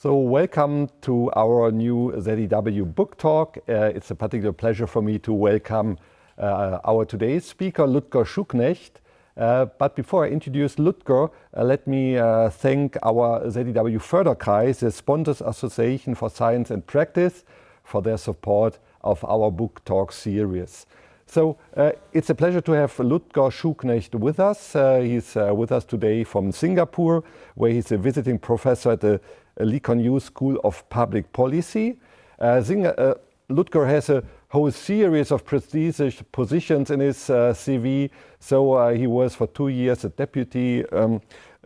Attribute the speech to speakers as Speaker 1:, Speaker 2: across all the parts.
Speaker 1: So welcome to our new ZEW book talk. It's a particular pleasure for me to welcome our today's speaker, Ludger Schuknecht. But before I introduce Ludger, let me thank our ZEW Förderkreis, the Sponsors Association for Science and Practice, for their support of our book talk series. So it's a pleasure to have Ludger Schuknecht with us. He's with us today from Singapore, where he's a visiting professor at the Lee Kuan Yew School of Public Policy. Ludger has a whole series of prestigious positions in his CV. So he was for 2 years a deputy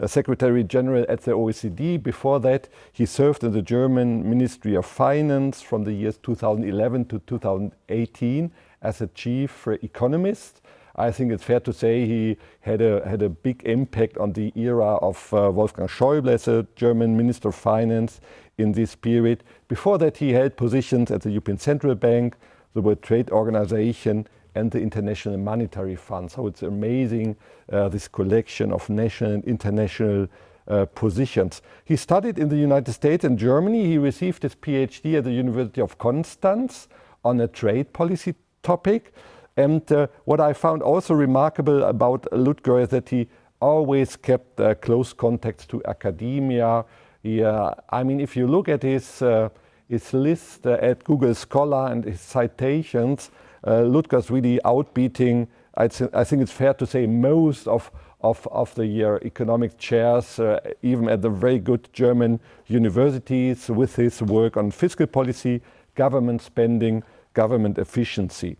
Speaker 1: Secretary General at the OECD. Before that, he served in the German Ministry of Finance from the years 2011 to 2018 as a chief economist. I think it's fair to say he had a big impact on the era of Wolfgang Schäuble as a German Minister of Finance in this period. Before that, he held positions at the European Central Bank, the World Trade Organization, and the International Monetary Fund. So it's amazing, this collection of national and international positions. He studied in the United States and Germany. He received his PhD at the University of Constance on a trade policy topic. And what I found also remarkable about Ludger is that he always kept close contacts to academia. I mean, if you look at his list at Google Scholar and his citations, Ludger's really outbeating, I think it's fair to say, most of the economic chairs, even at the very good German universities, with his work on fiscal policy, government spending, government efficiency.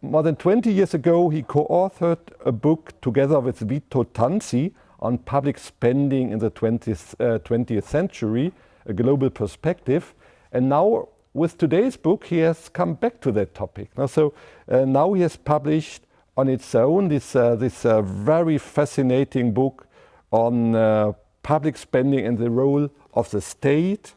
Speaker 1: More than 20 years ago, he co-authored a book together with Vito Tanzi on public spending in the 20th century, a global perspective. And now, with today's book, he has come back to that topic. So now he has published on its own this very fascinating book on public spending and the role of the state,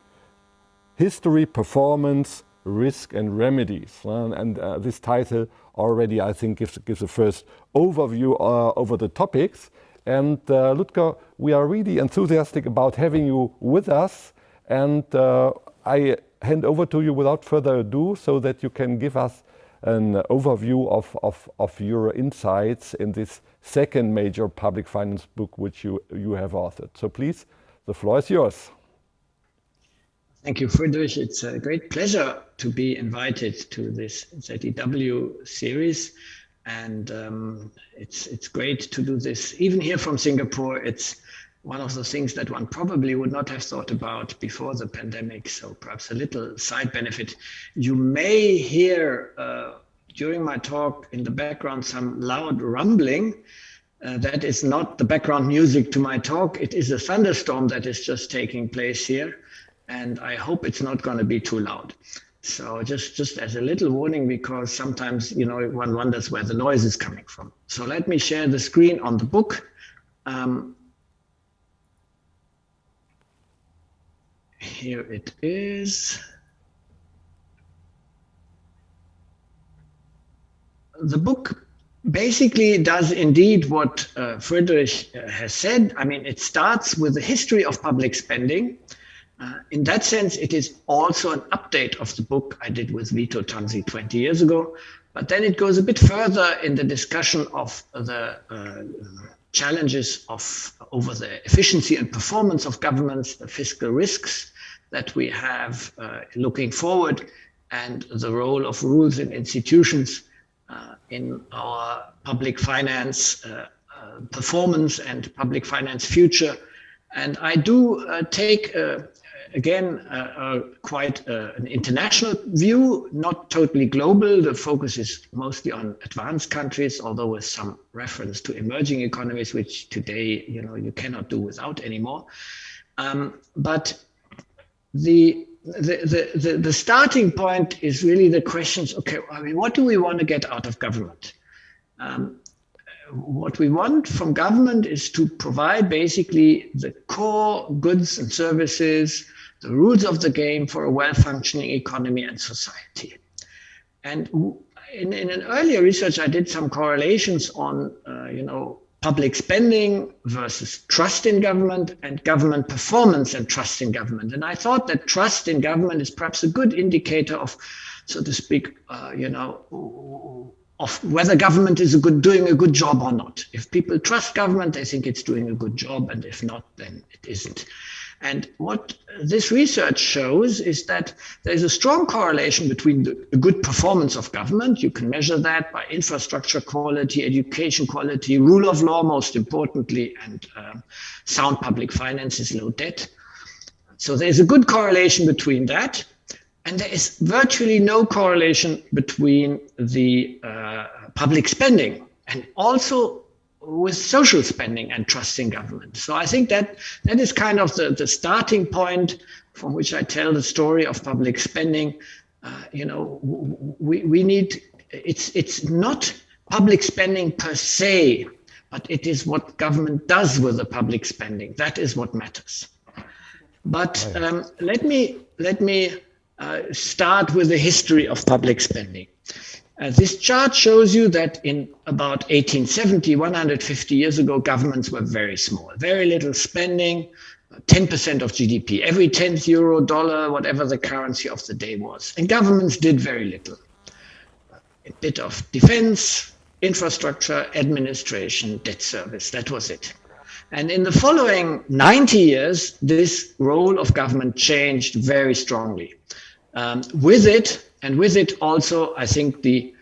Speaker 1: history, performance, risk and remedies. And this title already, I think, gives a first overview over the topics. And Ludger, we are really enthusiastic about having you with us. And I hand over to you without further ado so that you can give us an overview of your insights in this second major public finance book which you have authored. So please, the floor is yours.
Speaker 2: Thank you, Friedrich. It's a great pleasure to be invited to this ZEW series. And it's great to do this. Even here from Singapore, it's one of the things that one probably would not have thought about before the pandemic. So perhaps a little side benefit. You may hear during my talk in the background some loud rumbling. That is not the background music to my talk. It is a thunderstorm that is just taking place here. And I hope it's not going to be too loud. So just as a little warning, because sometimes, one wonders where the noise is coming from. So let me share the screen on the book. Here it is. The book basically does indeed what Friedrich has said. I mean, it starts with the history of public spending. In that sense, it is also an update of the book I did with Vito Tanzi 20 years ago. But then it goes a bit further in the discussion of the challenges over the efficiency and performance of governments, the fiscal risks that we have looking forward, and the role of rules and institutions in our public finance performance and public finance future. And I do take again, quite an international view, not totally global. The focus is mostly on advanced countries, although with some reference to emerging economies, which today, you cannot do without anymore. But the starting point is really the questions, okay, I mean, what do we want to get out of government? What we want from government is to provide basically the core goods and services, the rules of the game for a well-functioning economy and society. And in an earlier research, I did some correlations on, public spending versus trust in government, and government performance and trust in government. And I thought that trust in government is perhaps a good indicator of, so to speak, of whether government is doing a good job or not. If people trust government, they think it's doing a good job, and if not, then it isn't. And what this research shows is that there's a strong correlation between the good performance of government. You can measure that by infrastructure quality, education quality, rule of law, most importantly, and sound public finances, low debt. So there's a good correlation between that. And there is virtually no correlation between the public spending and also with social spending and trust in government. So I think that is kind of the starting point from which I tell the story of public spending. We need, it's not public spending per se, but it is what government does with the public spending. That is what matters. But let me start with the history of public spending. This chart shows you that in about 1870, 150 years ago, governments were very small, very little spending, 10% of GDP, every 10th euro, dollar, whatever the currency of the day was. And governments did very little. A bit of defense, infrastructure, administration, debt service, that was it. And in the following 90 years, this role of government changed very strongly. With it also, I think the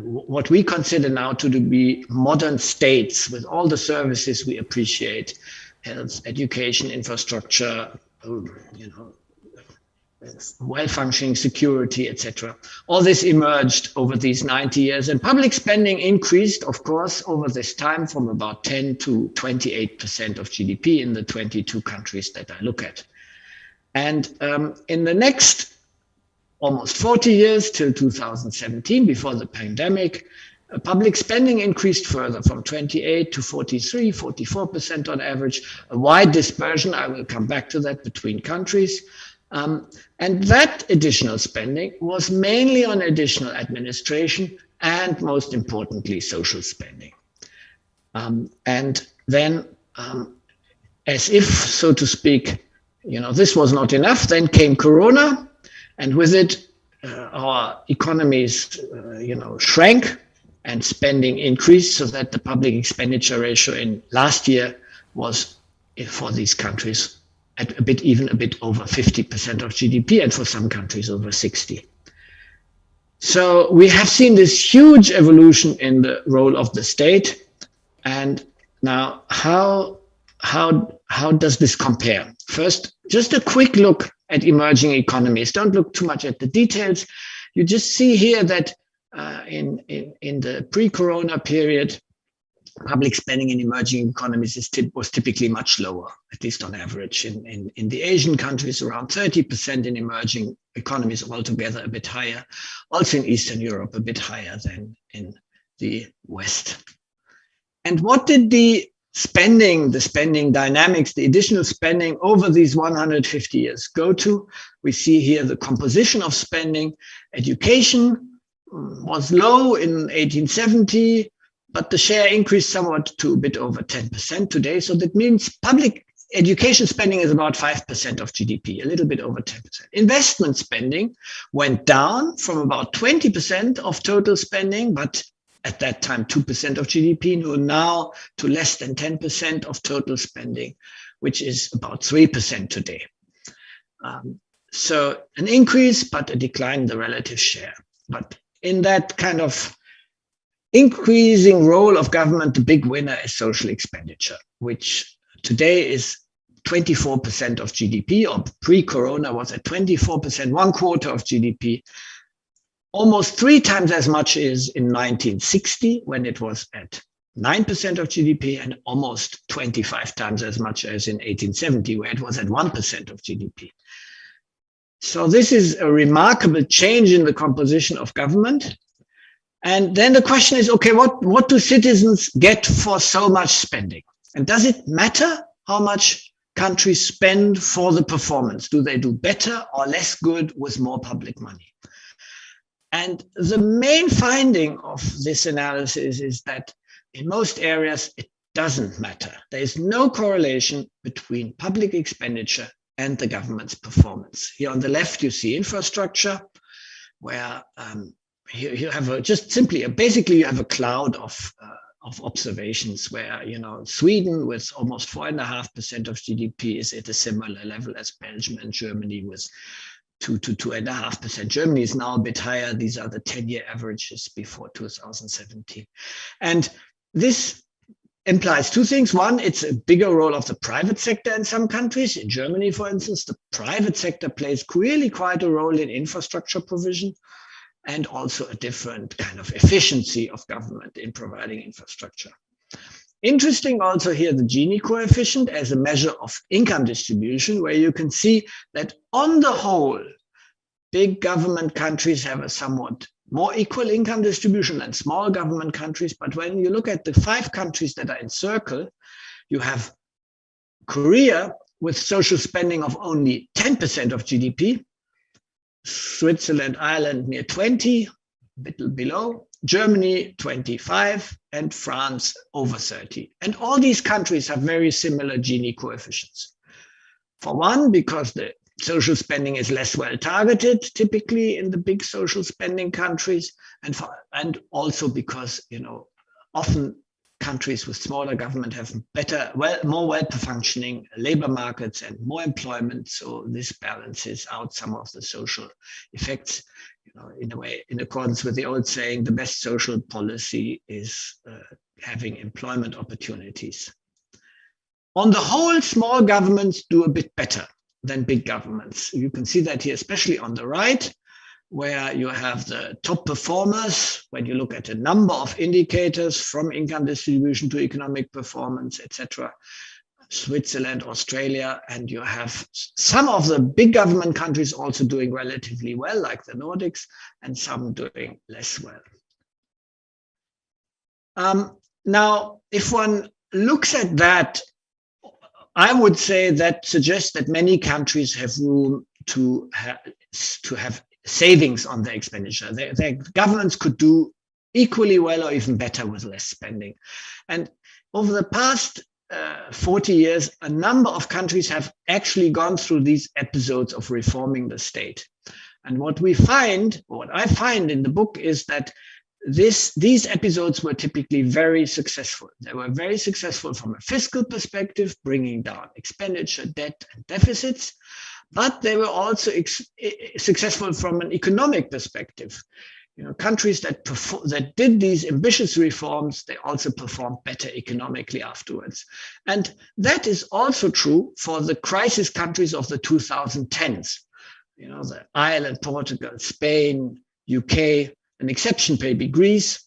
Speaker 2: what we consider now to be modern states with all the services we appreciate, health, education, infrastructure, well-functioning security, etc. All this emerged over these 90 years, and public spending increased, of course, over this time from about 10 to 28% of GDP in the 22 countries that I look at. And in the next almost 40 years till 2017, before the pandemic, public spending increased further from 28 to 43, 44% on average, a wide dispersion, I will come back to that, between countries. And that additional spending was mainly on additional administration and, most importantly, social spending. And then, as if, so to speak, this was not enough, then came Corona, and with it, our economies, shrank and spending increased, so that the public expenditure ratio in last year was, for these countries, at even a bit over 50% of GDP, and for some countries over 60. So we have seen this huge evolution in the role of the state. And now, how does this compare? First, just a quick look at emerging economies. Don't look too much at the details. You just see here that in the pre-corona period, public spending in emerging economies was typically much lower, at least on average. In the Asian countries, around 30%, in emerging economies altogether, a bit higher. Also in Eastern Europe, a bit higher than in the West. And what did the spending dynamics, the additional spending over these 150 years go to? We see here the composition of spending. Education was low in 1870, but the share increased somewhat to a bit over 10% today. So that means public education spending is about 5% of GDP, a little bit over 10%. Investment spending went down from about 20% of total spending, but at that time 2% of GDP, now to less than 10% of total spending, which is about 3% today. So an increase, but a decline in the relative share. But in that kind of increasing role of government, the big winner is social expenditure, which today is 24% of GDP, or pre-corona was at 24%, 1/4 of GDP. Almost 3 times as much as in 1960, when it was at 9% of GDP, and almost 25 times as much as in 1870, where it was at 1% of GDP. So this is a remarkable change in the composition of government. And then the question is, okay, what do citizens get for so much spending? And does it matter how much countries spend for the performance? Do they do better or less good with more public money? And the main finding of this analysis is that in most areas, it doesn't matter. There is no correlation between public expenditure and the government's performance. Here on the left, you see infrastructure, where you have basically you have a cloud of observations where, Sweden with almost 4.5% of GDP is at a similar level as Belgium and Germany with 2 to 2.5%. Germany is now a bit higher. These are the 10-year averages before 2017. And this implies two things. One, it's a bigger role of the private sector in some countries. In Germany, for instance, the private sector plays really quite a role in infrastructure provision, and also a different kind of efficiency of government in providing infrastructure. Interesting also here, the Gini coefficient as a measure of income distribution, where you can see that on the whole, big government countries have a somewhat more equal income distribution than small government countries. But when you look at the 5 countries that are in circle, you have Korea with social spending of only 10% of GDP, Switzerland, Ireland near 20, a bit below, Germany 25, and France over 30. And all these countries have very similar Gini coefficients. For one, because the social spending is less well targeted, typically in the big social spending countries, and also because often countries with smaller government have more well-functioning labor markets and more employment. So this balances out some of the social effects. In a way, in accordance with the old saying, the best social policy is having employment opportunities. On the whole, small governments do a bit better than big governments. You can see that here, especially on the right, where you have the top performers, when you look at a number of indicators from income distribution to economic performance, etc. Switzerland, Australia, and you have some of the big government countries also doing relatively well, like the Nordics, and some doing less well. Now, if one looks at that, I would say that suggests that many countries have room to have savings on their expenditure. Their governments could do equally well or even better with less spending. And over the past 40 years, a number of countries have actually gone through these episodes of reforming the state. And what I find in the book is that these episodes were typically very successful. They were very successful from a fiscal perspective, bringing down expenditure, debt, and deficits. But they were also successful from an economic perspective. Countries that did these ambitious reforms, they also performed better economically afterwards. And that is also true for the crisis countries of the 2010s. The Ireland, Portugal, Spain, UK, an exception maybe Greece,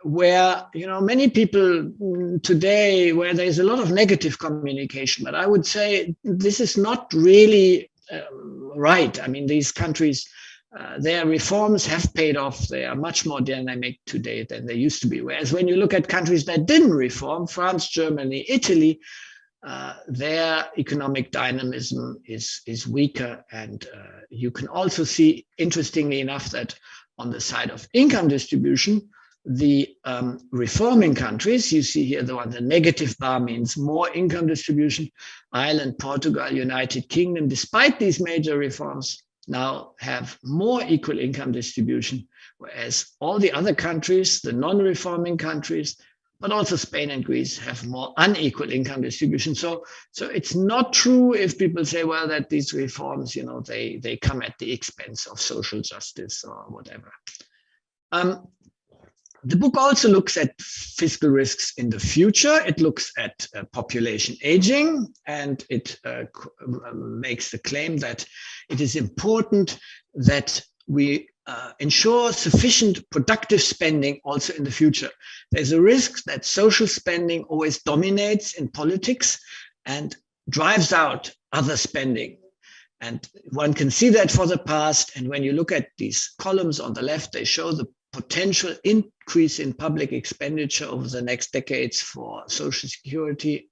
Speaker 2: where many people today, where there's a lot of negative communication, but I would say this is not really right. I mean, these countries, their reforms have paid off. They are much more dynamic today than they used to be. Whereas when you look at countries that didn't reform, France, Germany, Italy, their economic dynamism is weaker. And you can also see, interestingly enough, that on the side of income distribution, the reforming countries, you see here the negative bar means more income distribution. Ireland, Portugal, United Kingdom, despite these major reforms, now have more equal income distribution, whereas all the other countries, the non-reforming countries, but also Spain and Greece, have more unequal income distribution. So it's not true if people say, well, that these reforms, they come at the expense of social justice or whatever. The book also looks at fiscal risks in the future. It looks at population aging, and it makes the claim that it is important that we ensure sufficient productive spending also in the future. There's a risk that social spending always dominates in politics and drives out other spending. And one can see that for the past. And when you look at these columns on the left, they show the potential increase in public expenditure over the next decades for social security.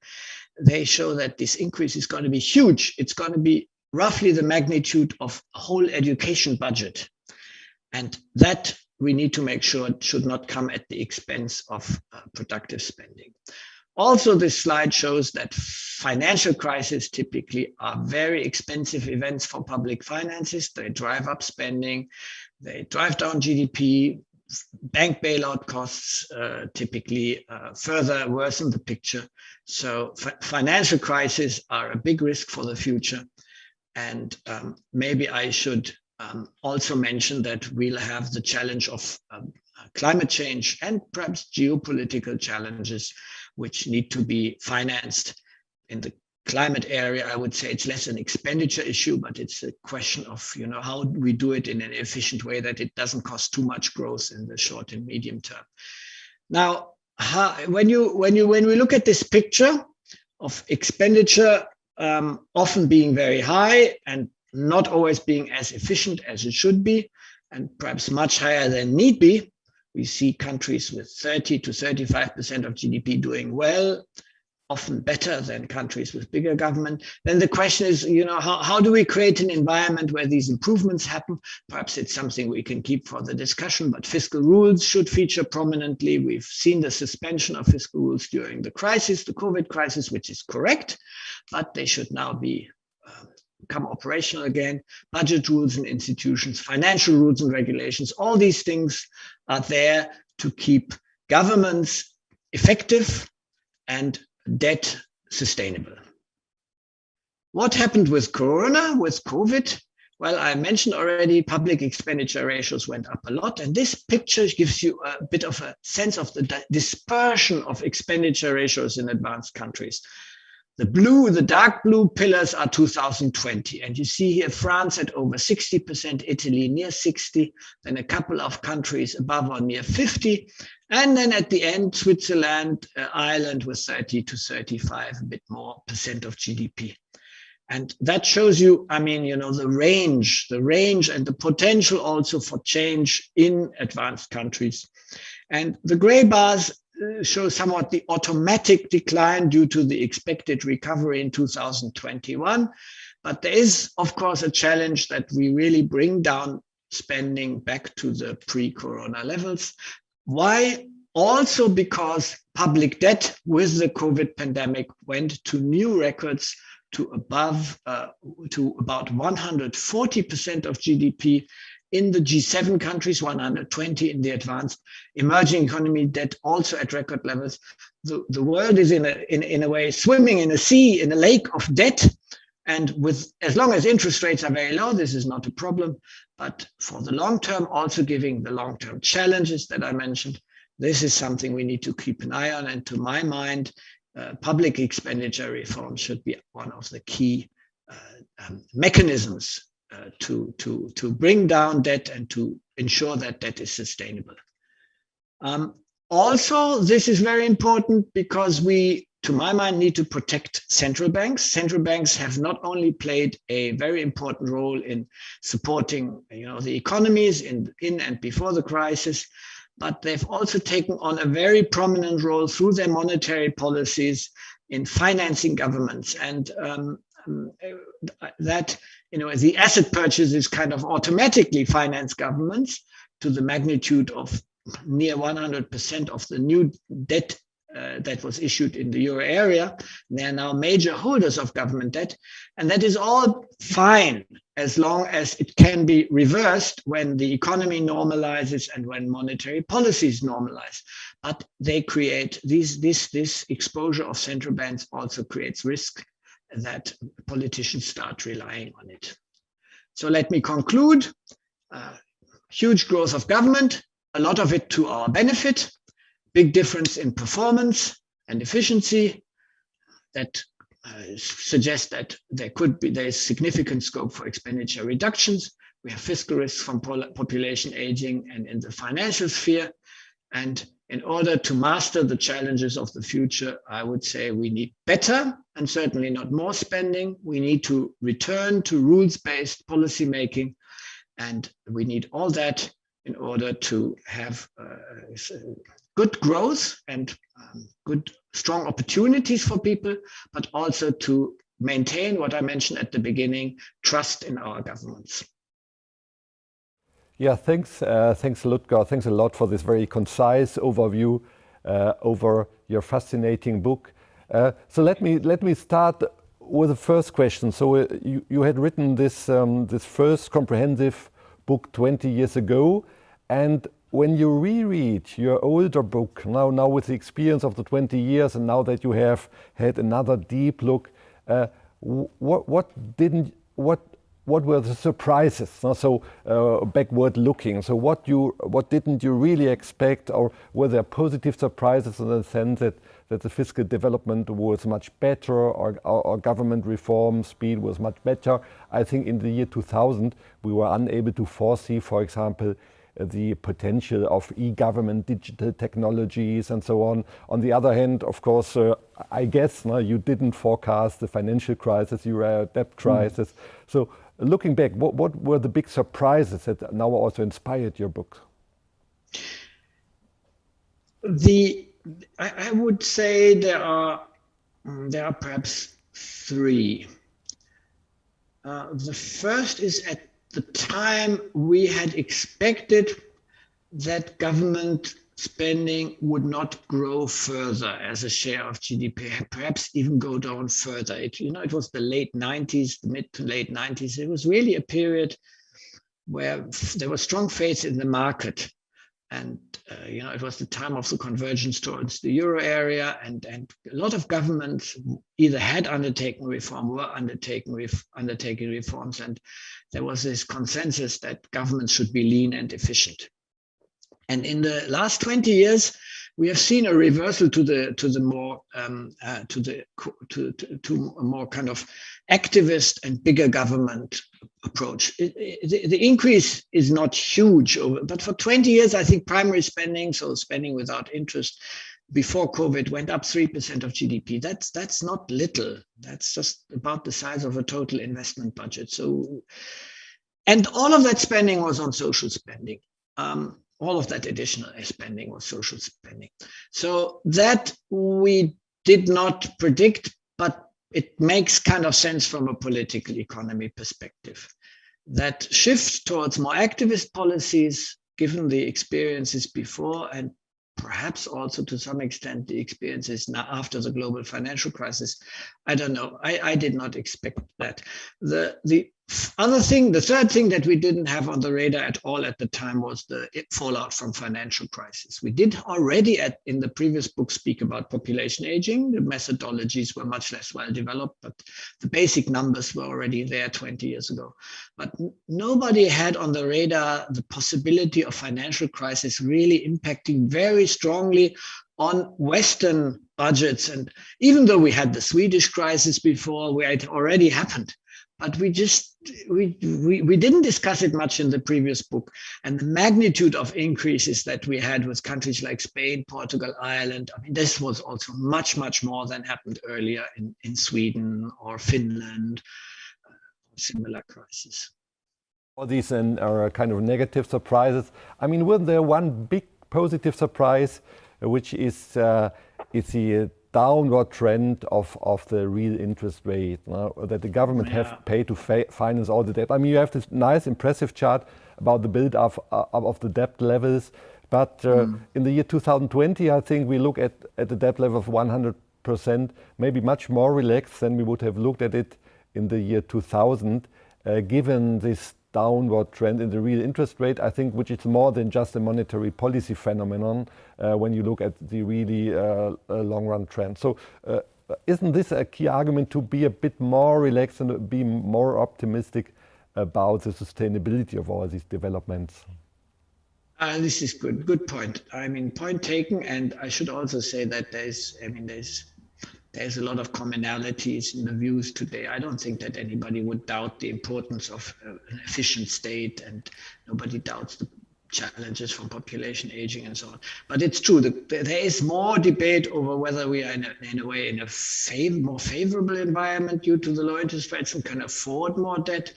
Speaker 2: They show that this increase is going to be huge. It's going to be roughly the magnitude of a whole education budget. And that we need to make sure it should not come at the expense of productive spending. Also, this slide shows that financial crises typically are very expensive events for public finances. They drive up spending, they drive down GDP, bank bailout costs typically further worsen the picture. So financial crises are a big risk for the future. And maybe I should also mention that we'll have the challenge of climate change and perhaps geopolitical challenges, which need to be financed. In the climate area, I would say it's less an expenditure issue, but it's a question of, how we do it in an efficient way that it doesn't cost too much growth in the short and medium term. Now, when we look at this picture of expenditure often being very high and not always being as efficient as it should be, and perhaps much higher than need be, we see countries with 30 to 35% of GDP doing well, often better than countries with bigger government. Then the question is, how do we create an environment where these improvements happen? Perhaps it's something we can keep for the discussion, but fiscal rules should feature prominently. We've seen the suspension of fiscal rules during the crisis, the COVID crisis, which is correct, but they should now become operational again. Budget rules and institutions, financial rules and regulations, all these things are there to keep governments effective and debt sustainable. What happened with Corona, with COVID? Well, I mentioned already public expenditure ratios went up a lot. And this picture gives you a bit of a sense of the dispersion of expenditure ratios in advanced countries. The dark blue pillars are 2020. And you see here France at over 60%, Italy near 60, then a couple of countries above or near 50. And then at the end, Switzerland, Ireland with 30 to 35, a bit more percent of GDP. And that shows you, the range and the potential also for change in advanced countries. And the gray bars show somewhat the automatic decline due to the expected recovery in 2021. But there is, of course, a challenge that we really bring down spending back to the pre-corona levels. Why? Also because public debt with the COVID pandemic went to new records to about 140% of GDP in the G7 countries, 120 in the advanced emerging economy debt, also at record levels. The world is in a way swimming in a lake of debt. And as long as interest rates are very low, this is not a problem. But for the long term, also giving the long-term challenges that I mentioned, this is something we need to keep an eye on. And to my mind, public expenditure reform should be one of the key mechanisms to bring down debt and to ensure that debt is sustainable. Also, this is very important because we, to my mind, need to protect central banks. Central banks have not only played a very important role in supporting, the economies in and before the crisis, but they've also taken on a very prominent role through their monetary policies in financing governments. And that, the asset purchases kind of automatically finance governments to the magnitude of near 100% of the new debt that was issued in the euro area. They are now major holders of government debt. And that is all fine as long as it can be reversed when the economy normalizes and when monetary policies normalize. But they create this exposure of central banks also creates risk that politicians start relying on it. So let me conclude. Huge growth of government, a lot of it to our benefit, big difference in performance and efficiency that suggests that there is significant scope for expenditure reductions. We have fiscal risks from population aging and in the financial sphere. And in order to master the challenges of the future, I would say we need better and certainly not more spending. We need to return to rules-based policy making, and we need all that in order to have good growth and good, strong opportunities for people, but also to maintain what I mentioned at the beginning, trust in our governments.
Speaker 1: Yeah, thanks, Ludger. Thanks a lot for this very concise overview over your fascinating book. So let me start with the first question. So you had written this this first comprehensive book 20 years ago, and when you reread your older book now with the experience of the 20 years, and now that you have had another deep look, what were the surprises? So backward looking. So what didn't you really expect, or were there positive surprises in the sense that the fiscal development was much better, or government reform speed was much better? I think in the year 2000 we were unable to foresee, for example, the potential of e-government, digital technologies, and so on. On the other hand, of course, I guess you didn't forecast the financial crisis, you were a debt crisis. So looking back, what were the big surprises that now also inspired your book?
Speaker 2: I would say there are perhaps three. The first is, at the time we had expected that government spending would not grow further as a share of GDP, perhaps even go down further. It was the late 90s, the mid to late 90s. It was really a period where there was strong faith in the market. And it was the time of the convergence towards the euro area, and a lot of governments either had undertaken reform, were undertaking reforms, and there was this consensus that governments should be lean and efficient. And in the last 20 years, we have seen a reversal to a more kind of activist and bigger government approach. The increase is not huge, but for 20 years, I think primary spending, so spending without interest, before COVID went up 3% of GDP. That's not little. That's just about the size of a total investment budget. So, and all of that spending was on social spending. All of that additional spending was social spending. So that we did not predict, but it makes kind of sense from a political economy perspective. That shift towards more activist policies, given the experiences before, and perhaps also to some extent the experiences now after the global financial crisis, I don't know. I did not expect that. The third thing that we didn't have on the radar at all at the time was the fallout from financial crisis. We did already in the previous book speak about population aging. The methodologies were much less well developed, but the basic numbers were already there 20 years ago. But nobody had on the radar the possibility of financial crisis really impacting very strongly on Western budgets. And even though we had the Swedish crisis before, it already happened. But we didn't discuss it much in the previous book. And the magnitude of increases that we had with countries like Spain, Portugal, Ireland, I mean, this was also much, much more than happened earlier in Sweden or Finland, similar crises.
Speaker 1: All these are kind of negative surprises. I mean, wasn't there one big positive surprise, which is the downward trend of the real interest rate, that the government have paid to finance all the debt. I mean, you have this nice, impressive chart about the build-up of the debt levels, but in the year 2020, I think we look at the debt level of 100%, maybe much more relaxed than we would have looked at it in the year 2000, given this downward trend in the real interest rate, I think, which is more than just a monetary policy phenomenon when you look at the really long-run trend. So isn't this a key argument to be a bit more relaxed and be more optimistic about the sustainability of all these developments?
Speaker 2: This is good point. I mean, point taken. And I should also say that there's a lot of commonalities in the views today. I don't think that anybody would doubt the importance of an efficient state, and nobody doubts the challenges from population aging and so on. But it's true that there is more debate over whether we are in a more favorable environment due to the low interest rates and can afford more debt,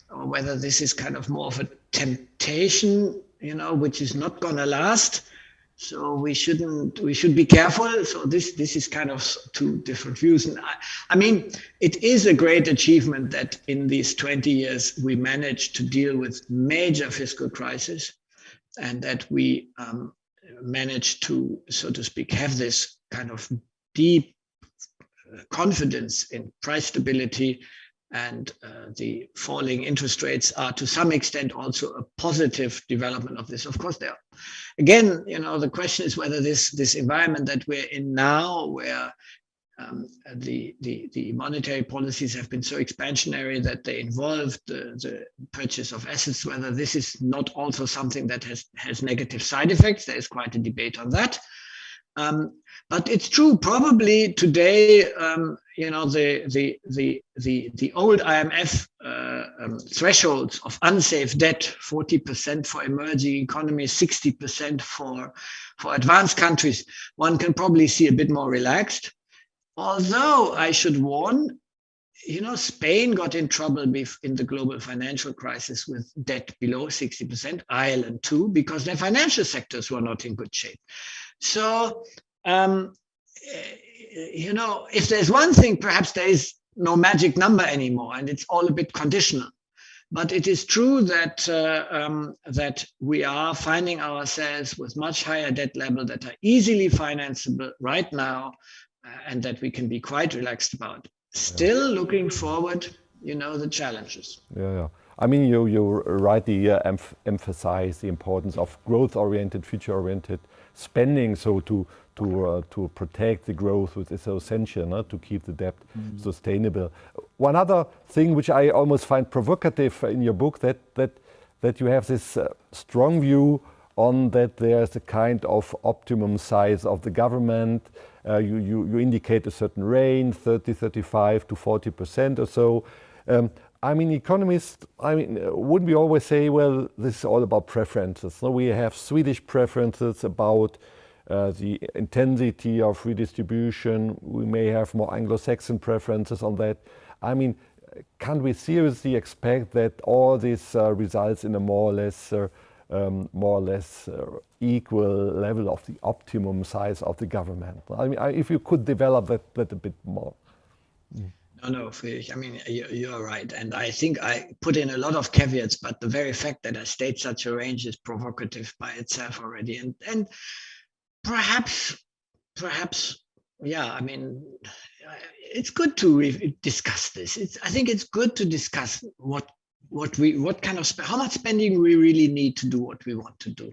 Speaker 2: or whether this is kind of more of a temptation, which is not going to last. So we should be careful. So this is kind of two different views. And I mean, it is a great achievement that in these 20 years we managed to deal with major fiscal crisis, and that we managed to, so to speak, have this kind of deep confidence in price stability, and the falling interest rates are to some extent also a positive development of this. Of course, there. Again, the question is whether this environment that we're in now, where the monetary policies have been so expansionary that they involved the purchase of assets, whether this is not also something that has negative side effects. There is quite a debate on that. But it's true. Probably today, the old IMF thresholds of unsafe debt, 40% for emerging economies, 60% for advanced countries, one can probably see a bit more relaxed. Although I should warn, Spain got in trouble in the global financial crisis with debt below 60%, Ireland too, because their financial sectors were not in good shape. So, if there's one thing, perhaps there is no magic number anymore, and it's all a bit conditional. But it is true that that we are finding ourselves with much higher debt levels that are easily financeable right now, and that we can be quite relaxed about. Still looking forward, the challenges.
Speaker 1: Yeah. I mean, you rightly emphasize the importance of growth-oriented, future-oriented spending. So to protect the growth, which is so essential to keep the debt sustainable. One other thing which I almost find provocative in your book, that you have this strong view on that there's a kind of optimum size of the government. You indicate a certain range, 30, 35 to 40% or so. I mean, economists, wouldn't we always say, well, this is all about preferences? So we have Swedish preferences about the intensity of redistribution. We may have more Anglo-Saxon preferences on that. I mean, can we seriously expect that all this results in a more or less equal level of the optimum size of the government? I mean, if you could develop that a bit more.
Speaker 2: No, Friedrich, I mean, you're right. And I think I put in a lot of caveats, but the very fact that I state such a range is provocative by itself already. And perhaps, yeah, I mean, it's good to discuss this. I think it's good to discuss how much spending we really need to do what we want to do.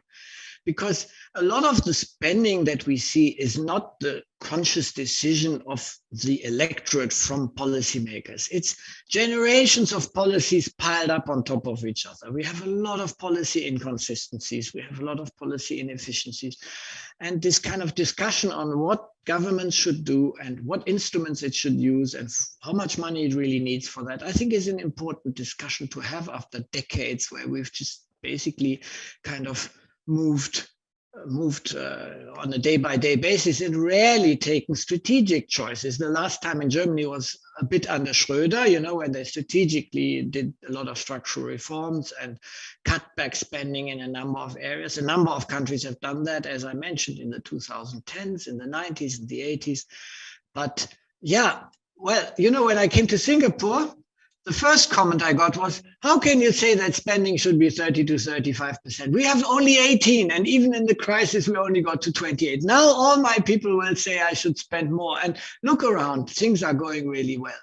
Speaker 2: Because a lot of the spending that we see is not the conscious decision of the electorate from policymakers. It's generations of policies piled up on top of each other. We have a lot of policy inconsistencies. We have a lot of policy inefficiencies. And this kind of discussion on what governments should do and what instruments it should use and how much money it really needs for that, I think is an important discussion to have after decades where we've just basically kind of moved on a day-by-day basis and rarely taken strategic choices. The last time in Germany was a bit under Schröder, when they strategically did a lot of structural reforms and cut back spending in a number of areas. A number of countries have done that, as I mentioned, in the 2010s, in the 90s, and the 80s. But yeah, well, when I came to Singapore, the first comment I got was, how can you say that spending should be 30 to 35%? We have only 18, and even in the crisis, we only got to 28. Now all my people will say I should spend more. And look around, things are going really well.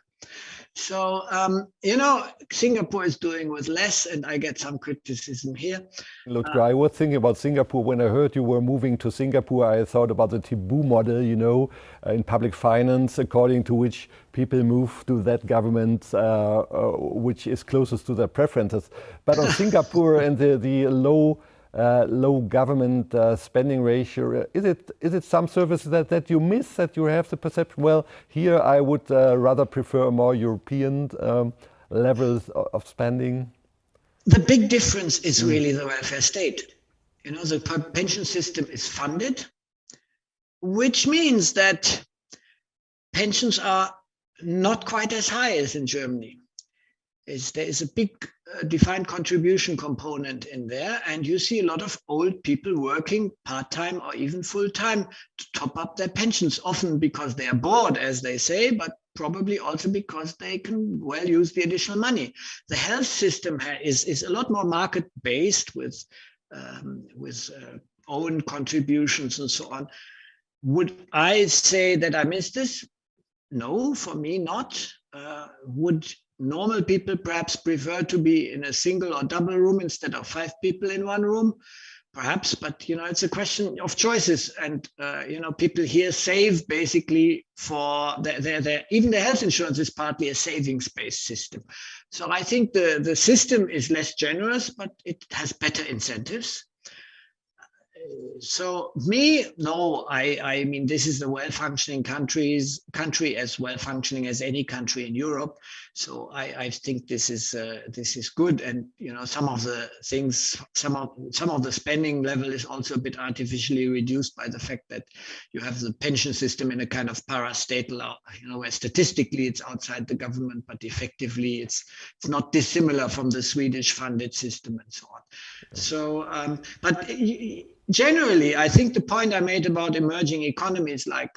Speaker 2: So, Singapore is doing with less, and I get some criticism here.
Speaker 1: Ludger, I was thinking about Singapore. When I heard you were moving to Singapore, I thought about the taboo model, in public finance, according to which people move to that government which is closest to their preferences. But on Singapore and the low government spending ratio, is it some services that you miss, that you have the perception, well, here I would rather prefer more European levels of spending?
Speaker 2: The big difference is really the welfare state. The pension system is funded, which means that pensions are not quite as high as in Germany. There is a big defined contribution component in there, and you see a lot of old people working part-time or even full-time to top up their pensions, often because they are bored, as they say, but probably also because they can well use the additional money. The health system is a lot more market-based with own contributions and so on. Would I say that I miss this? No, for me not. Would normal people perhaps prefer to be in a single or double room instead of 5 people in one room? Perhaps, but it's a question of choices, and people here save basically for their even the health insurance is partly a savings-based system. So I think the system is less generous, but it has better incentives. So I mean, this is a well-functioning country as well-functioning as any country in Europe. So I think this is good. And some of the things, some of the spending level is also a bit artificially reduced by the fact that you have the pension system in a kind of parastatal, where statistically it's outside the government, but effectively it's not dissimilar from the Swedish funded system and so on. So, but generally, I think the point I made about emerging economies like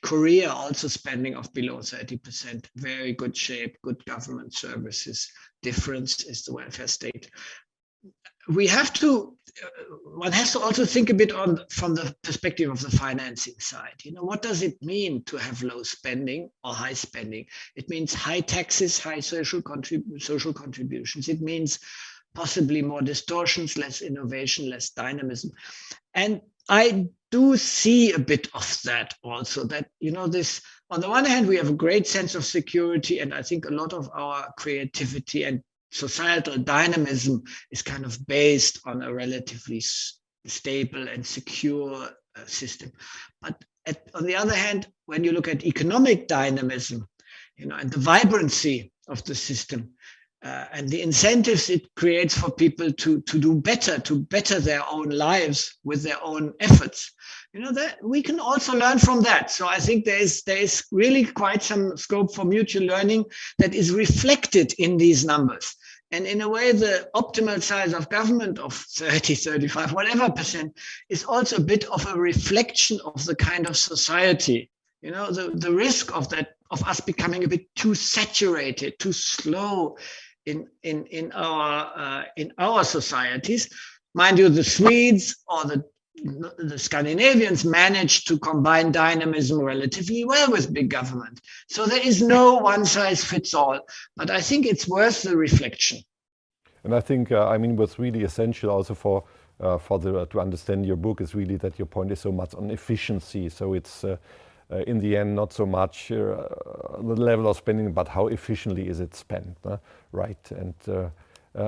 Speaker 2: Korea also spending of below 30%, very good shape, good government services. Difference is the welfare state. One has to also think a bit from the perspective of the financing side. What does it mean to have low spending or high spending? It means high taxes, high social contributions. It means possibly more distortions, less innovation, less dynamism. And I do see a bit of that also, that, this, on the one hand, we have a great sense of security, and I think a lot of our creativity and societal dynamism is kind of based on a relatively stable and secure system. But on the other hand, when you look at economic dynamism, and the vibrancy of the system, and the incentives it creates for people to do better, to better their own lives with their own efforts, that we can also learn from that. So I think there is really quite some scope for mutual learning that is reflected in these numbers. And in a way, the optimal size of government of 30, 35, whatever percent is also a bit of a reflection of the kind of society. The risk of us becoming a bit too saturated, too slow in our societies. Mind you, the Swedes or the Scandinavians managed to combine dynamism relatively well with big government. So there is no one size fits all, but I think it's worth the reflection.
Speaker 1: And I think, what's really essential also to understand your book is really that your point is so much on efficiency. So it's in the end not so much the level of spending, but how efficiently is it spent, right? And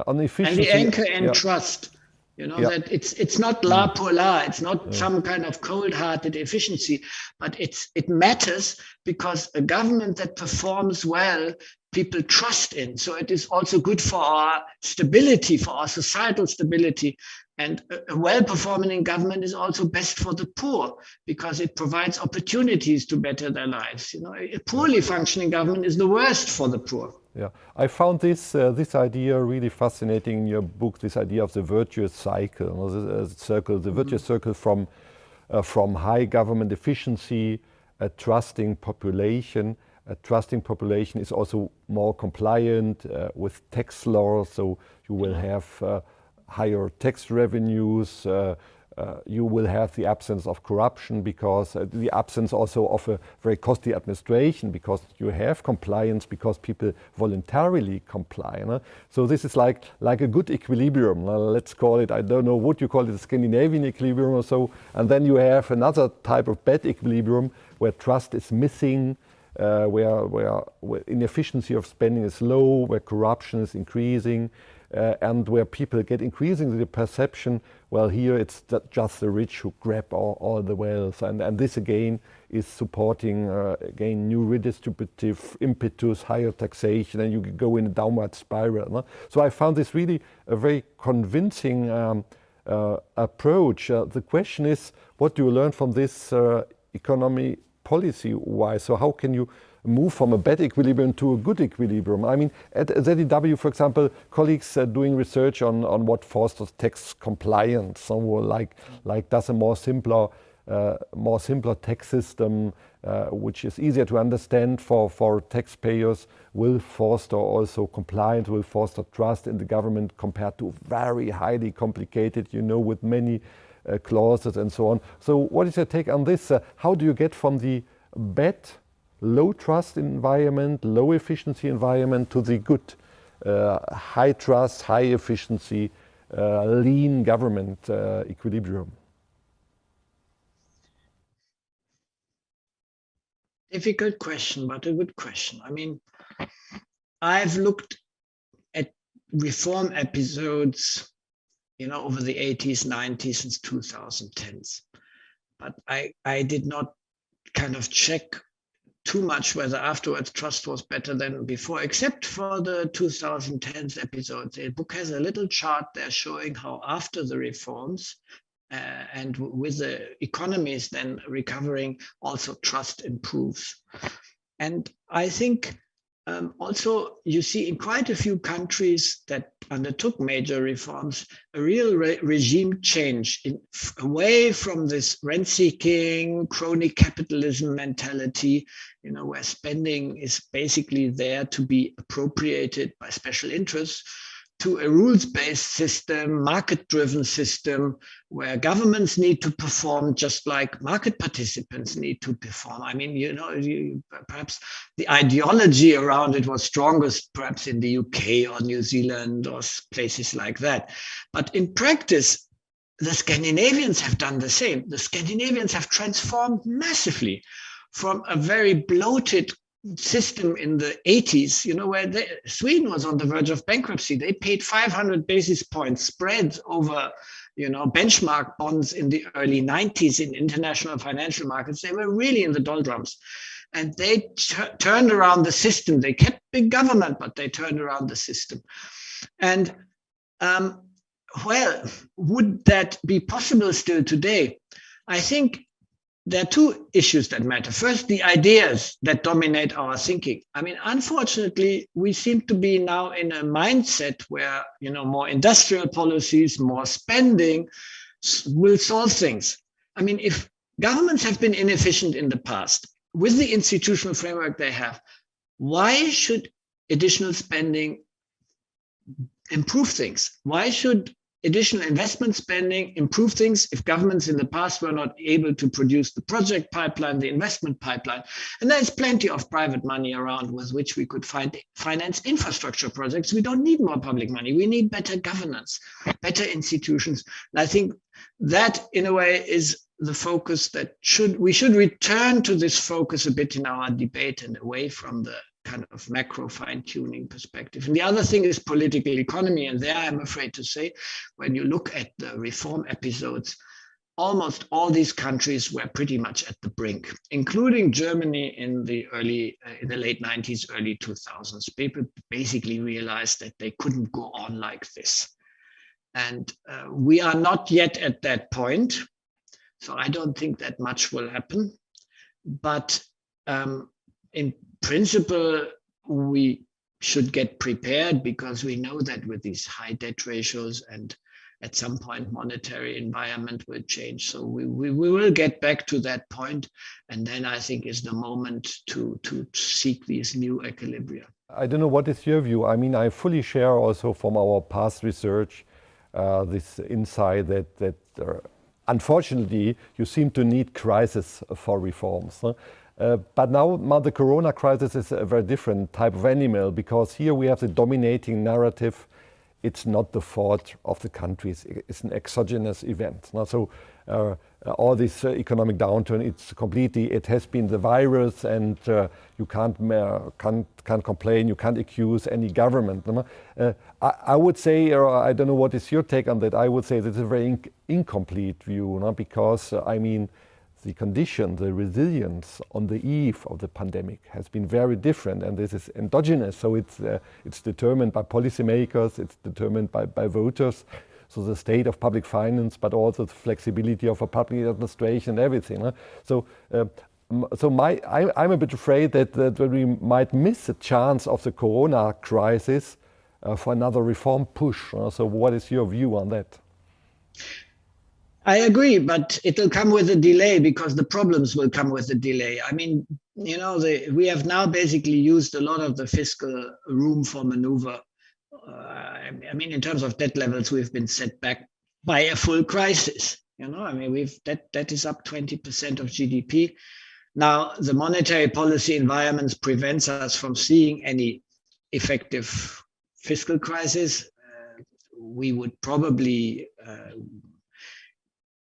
Speaker 1: on efficiency,
Speaker 2: and the anchor and trust. That it's not la pour la, it's not some kind of cold-hearted efficiency, but it matters because a government that performs well, people trust in. So it is also good for our stability, for our societal stability. And a well-performing government is also best for the poor because it provides opportunities to better their lives. A poorly functioning government is the worst for the poor.
Speaker 1: Yeah, I found this idea really fascinating in your book. This idea of the virtuous cycle, the virtuous circle from high government efficiency, a trusting population. A trusting population is also more compliant with tax laws, so you will have higher tax revenues, you will have the absence of corruption because the absence also of a very costly administration because you have compliance because people voluntarily comply. So this is like a good equilibrium. Let's call it, I don't know what you call it, a Scandinavian equilibrium or so. And then you have another type of bad equilibrium where trust is missing, where inefficiency of spending is low, where corruption is increasing, and where people get increasingly the perception, well, here it's just the rich who grab all the wealth, and this again is supporting again new redistributive impetus, higher taxation, and you go in a downward spiral. So I found this really a very convincing approach. The question is, what do you learn from this economy policy-wise? So how can you move from a bad equilibrium to a good equilibrium? I mean, at ZEW, for example, colleagues are doing research on what fosters tax compliance. So like does a more simpler tax system, which is easier to understand for taxpayers, will foster also compliance, will foster trust in the government compared to very highly complicated, with many clauses and so on. So what is your take on this? How do you get from the bad, low trust environment, low efficiency environment to the good, high trust, high efficiency, lean government equilibrium?
Speaker 2: Difficult question, but a good question. I mean, I've looked at reform episodes, over the 80s, 90s, and 2010s. But I did not kind of check too much whether afterwards trust was better than before, except for the 2010s episodes. The book has a little chart there showing how after the reforms and with the economies then recovering, also trust improves. And I think also you see in quite a few countries that undertook major reforms, a real regime change away from this rent-seeking, crony capitalism mentality, where spending is basically there to be appropriated by special interests, to a rules-based system, market-driven system, where governments need to perform just like market participants need to perform. I mean, perhaps the ideology around it was strongest perhaps in the UK or New Zealand or places like that. But in practice, the Scandinavians have done the same. The Scandinavians have transformed massively from a very bloated system in the 80s, where Sweden was on the verge of bankruptcy. They paid 500 basis points spreads over, benchmark bonds in the early 90s in international financial markets. They were really in the doldrums. And they turned around the system. They kept big government, but they turned around the system. And well, would that be possible still today? I think there are two issues that matter. First, the ideas that dominate our thinking. I mean, unfortunately, we seem to be now in a mindset where, more industrial policies, more spending will solve things. I mean, if governments have been inefficient in the past, with the institutional framework they have, why should additional spending improve things? Why should additional investment spending improve things if governments in the past were not able to produce the project pipeline, the investment pipeline? And there's plenty of private money around with which we could finance infrastructure projects. We don't need more public money. We need better governance, better institutions. And I think that, in a way, is the focus that we should return to this focus a bit in our debate and away from the kind of macro fine-tuning perspective. And the other thing is political economy. And there, I'm afraid to say, when you look at the reform episodes, almost all these countries were pretty much at the brink, including Germany in the late 90s, early 2000s. People basically realized that they couldn't go on like this. And we are not yet at that point. So I don't think that much will happen. But in principle, we should get prepared, because we know that with these high debt ratios and at some point monetary environment will change. So we will get back to that point. And then I think is the moment to seek these new equilibria.
Speaker 1: I don't know, what is your view? I mean, I fully share also from our past research this insight that unfortunately you seem to need crisis for reforms. But now the corona crisis is a very different type of animal, because here we have the dominating narrative. It's not the fault of the countries, it's an exogenous event. So all this economic downturn, it has been the virus, and you can't complain, you can't accuse any government. I would say, or I don't know what is your take on that, I would say that's a very incomplete view, because I mean, the condition, the resilience on the eve of the pandemic has been very different, and this is endogenous. So it's determined by policymakers, it's determined by voters. So the state of public finance, but also the flexibility of a public administration and everything. So I'm a bit afraid that we might miss a chance of the Corona crisis for another reform push. So what is your view on that?
Speaker 2: I agree, but it will come with a delay because the problems will come with a delay. I mean, we have now basically used a lot of the fiscal room for maneuver. I mean, in terms of debt levels, we've been set back by a full crisis. I mean, that is up 20% of GDP. Now, the monetary policy environment prevents us from seeing any effective fiscal crisis. We would probably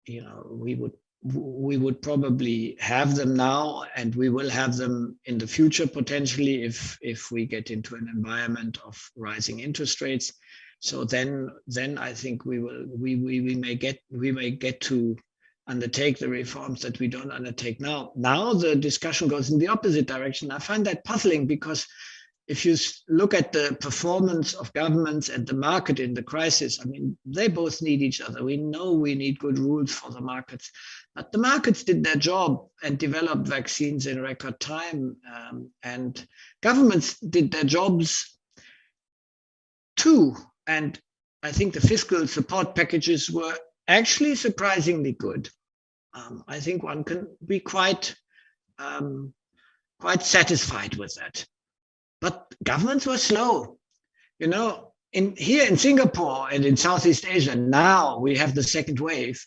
Speaker 2: we would probably have them now, and we will have them in the future potentially if we get into an environment of rising interest rates. So then I think we may get to undertake the reforms that we don't undertake now. Now the discussion goes in the opposite direction. I find that puzzling because if you look at the performance of governments and the market in the crisis, I mean, they both need each other. We know we need good rules for the markets, but the markets did their job and developed vaccines in record time. And governments did their jobs too. And I think the fiscal support packages were actually surprisingly good. I think one can be quite satisfied with that. But governments were slow. Here in Singapore and in Southeast Asia, now we have the second wave.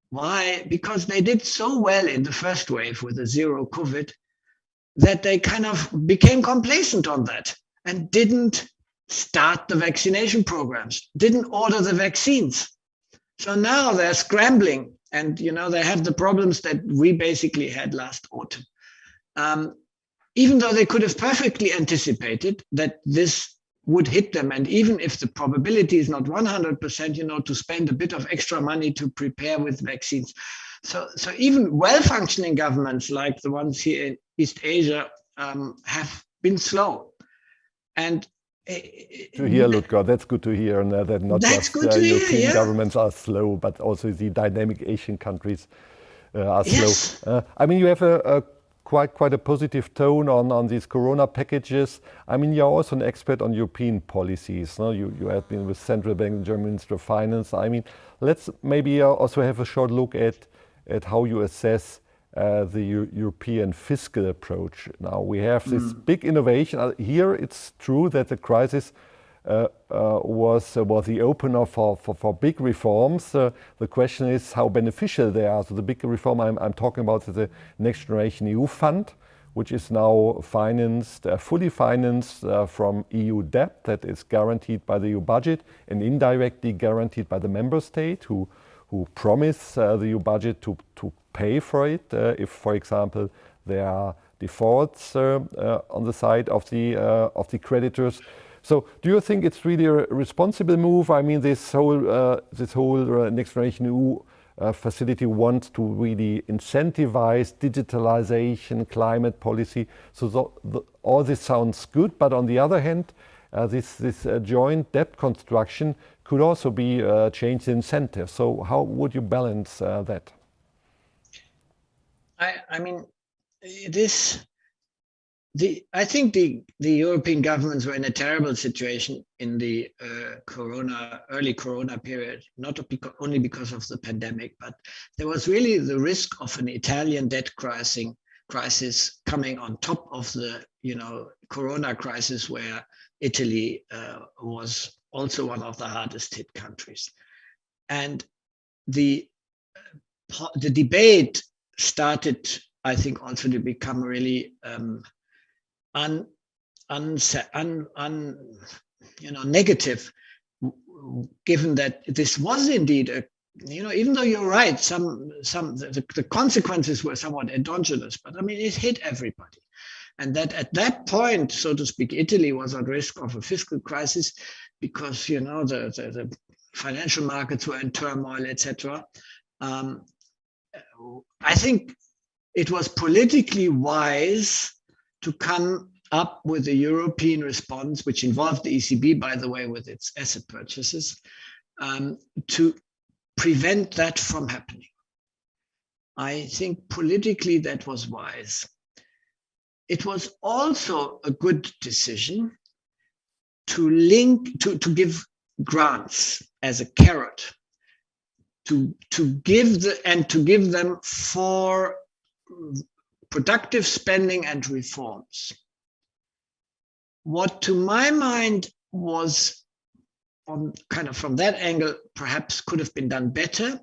Speaker 2: Why? Because they did so well in the first wave with the zero COVID that they kind of became complacent on that and didn't start the vaccination programs, didn't order the vaccines. So now they're scrambling and, they have the problems that we basically had last autumn. Even though they could have perfectly anticipated that this would hit them. And even if the probability is not 100%, to spend a bit of extra money to prepare with vaccines. So even well-functioning governments like the ones here in East Asia have been slow. And
Speaker 1: to hear, Ludger, that's good to hear. And that not just European governments are slow, but also the dynamic Asian countries are slow. I mean, you have quite a positive tone on these Corona packages. I mean, you're also an expert on European policies. No? You have been with Central Bank, German Minister of Finance. I mean, let's maybe also have a short look at how you assess the European fiscal approach. Now, we have this big innovation. Here, it's true that the crisis was the opener for big reforms. The question is how beneficial they are. So the big reform I'm talking about is the Next Generation EU Fund, which is now fully financed from EU debt that is guaranteed by the EU budget and indirectly guaranteed by the member state who promise the EU budget to pay for it if, for example, there are defaults on the side of the creditors. So, do you think it's really a responsible move? I mean, this whole Next Generation EU facility wants to really incentivize digitalization, climate policy. So, all this sounds good, but on the other hand, this joint debt construction could also be a change in incentive. So, how would you balance that?
Speaker 2: I mean, I think the European governments were in a terrible situation in the early Corona period, not only because of the pandemic, but there was really the risk of an Italian debt crisis coming on top of the Corona crisis, where Italy was also one of the hardest hit countries, and the debate started, I think, also to become really negative, given that this was indeed even though you're right, the consequences were somewhat endogenous, but I mean, it hit everybody. And that at that point, so to speak, Italy was at risk of a fiscal crisis because, the financial markets were in turmoil, etc. I think it was politically wise to come up with a European response, which involved the ECB, by the way, with its asset purchases, to prevent that from happening. I think politically that was wise. It was also a good decision to give grants as a carrot, to give them for productive spending and reforms. What to my mind was, from that angle, perhaps could have been done better,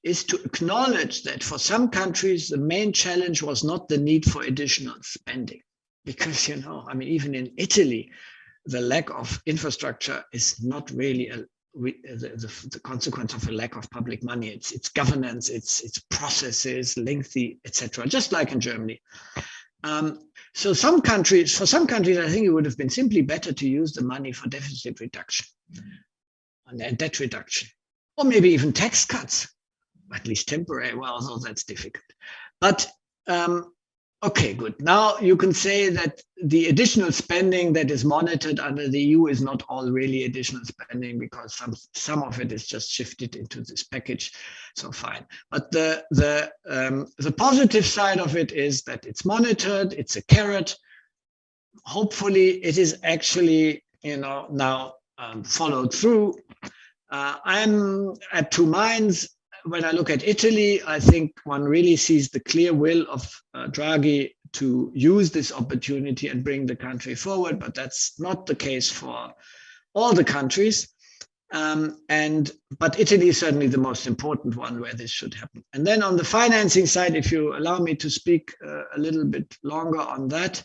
Speaker 2: is to acknowledge that for some countries, the main challenge was not the need for additional spending. Because, even in Italy, the lack of infrastructure is not really the consequence of a lack of public money. It's governance, it's processes, lengthy, etc. Just like in Germany. For some countries, I think it would have been simply better to use the money for deficit reduction and debt reduction, or maybe even tax cuts, at least temporary. Well, although that's difficult. But okay, good. Now you can say that the additional spending that is monitored under the EU is not all really additional spending, because some of it is just shifted into this package. So fine. But the positive side of it is that it's monitored. It's a carrot. Hopefully, it is actually now followed through. I'm at two minds. When I look at Italy, I think one really sees the clear will of Draghi to use this opportunity and bring the country forward, but that's not the case for all the countries. But Italy is certainly the most important one where this should happen. And then on the financing side, if you allow me to speak a little bit longer on that,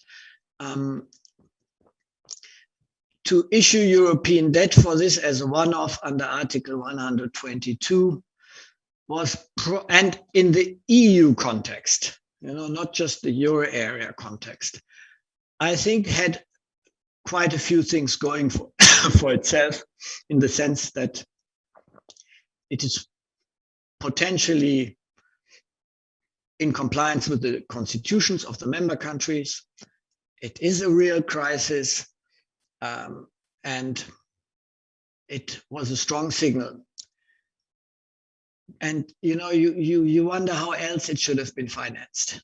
Speaker 2: to issue European debt for this as a one-off under Article 122 and in the EU context, not just the euro area context, I think had quite a few things going for itself, in the sense that it is potentially in compliance with the constitutions of the member countries. It is a real crisis, and it was a strong signal. And you wonder how else it should have been financed.